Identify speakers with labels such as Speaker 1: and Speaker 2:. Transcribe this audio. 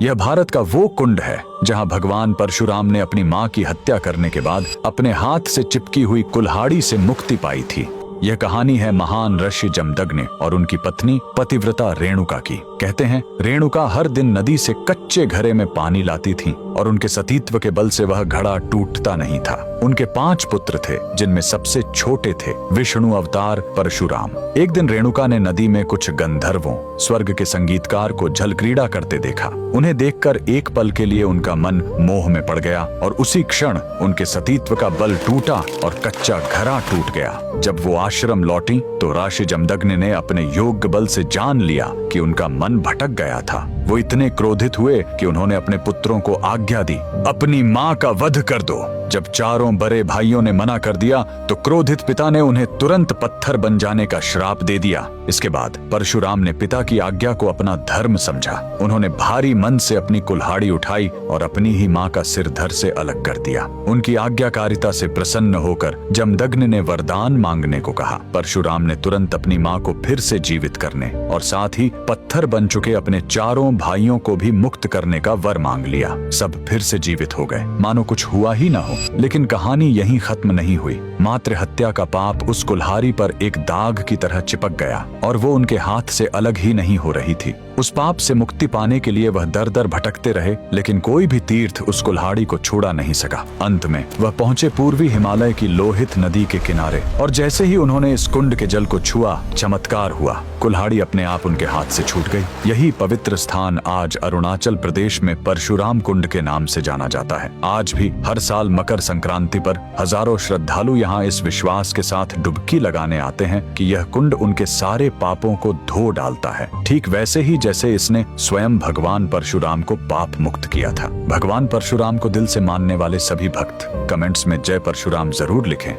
Speaker 1: यह भारत का वो कुंड है जहां भगवान परशुराम ने अपनी मां की हत्या करने के बाद अपने हाथ से चिपकी हुई कुल्हाड़ी से मुक्ति पाई थी। यह कहानी है महान ऋषि जमदग्नि और उनकी पत्नी पतिव्रता रेणुका की। कहते हैं रेणुका हर दिन नदी से कच्चे घड़े में पानी लाती थी और उनके सतीत्व के बल से वह घड़ा टूटता नहीं था। उनके 5 पुत्र थे जिनमें सबसे छोटे थे विष्णु अवतार परशुराम। एक दिन रेणुका ने नदी में कुछ गंधर्वों स्वर्ग के संगीतकार को जल क्रीड़ा करते देखा। उन्हें देखकर एक पल के लिए उनका मन मोह में पड़ गया और उसी क्षण उनके सतीत्व का बल टूटा और कच्चा घड़ा टूट गया। जब वो आश्रम लौटी तो ऋषि जमदग्नि ने अपने योग्य बल से जान लिया कि उनका मन भटक गया था। वो इतने क्रोधित हुए कि उन्होंने अपने पुत्रों को आज्ञा दी, अपनी मां का वध कर दो। जब चारों बड़े भाइयों ने मना कर दिया तो क्रोधित पिता ने उन्हें तुरंत पत्थर बन जाने का श्राप दे दिया। इसके बाद परशुराम ने पिता की आज्ञा को अपना धर्म समझा। उन्होंने भारी मन से अपनी कुल्हाड़ी उठाई और अपनी ही मां का सिर धड़ से अलग कर दिया। उनकी आज्ञाकारिता से प्रसन्न होकर जमदग्नि ने वरदान मांगने को कहा। परशुराम ने तुरंत अपनी मां को फिर से जीवित करने और साथ ही पत्थर बन चुके अपने चारों भाइयों को भी मुक्त करने का वर मांग लिया। सब फिर से जीवित हो गए, मानो कुछ हुआ ही ना हो। लेकिन कहानी यहीं खत्म नहीं हुई। मातृ हत्या का पाप उस कुल्हाड़ी पर एक दाग की तरह चिपक गया और वो उनके हाथ से अलग ही नहीं हो रही थी। उस पाप से मुक्ति पाने के लिए वह दर दर भटकते रहे, लेकिन कोई भी तीर्थ उस कुल्हाड़ी को छुड़ा नहीं सका। अंत में वह पहुंचे पूर्वी हिमालय की लोहित नदी के किनारे और जैसे ही उन्होंने इस कुंड के जल को छुआ, चमत्कार हुआ। कुल्हाड़ी अपने आप उनके हाथ से छूट गई। यही पवित्र स्थान आज अरुणाचल प्रदेश में परशुराम कुंड के नाम से जाना जाता है। आज भी हर साल मकर संक्रांति पर हजारों श्रद्धालु यहाँ इस विश्वास के साथ डुबकी लगाने आते हैं कि यह कुंड उनके सारे पापों को धो डालता है, ठीक वैसे ही जैसे इसने स्वयं भगवान परशुराम को पाप मुक्त किया था। भगवान परशुराम को दिल से मानने वाले सभी भक्त कमेंट्स में जय परशुराम जरूर लिखें।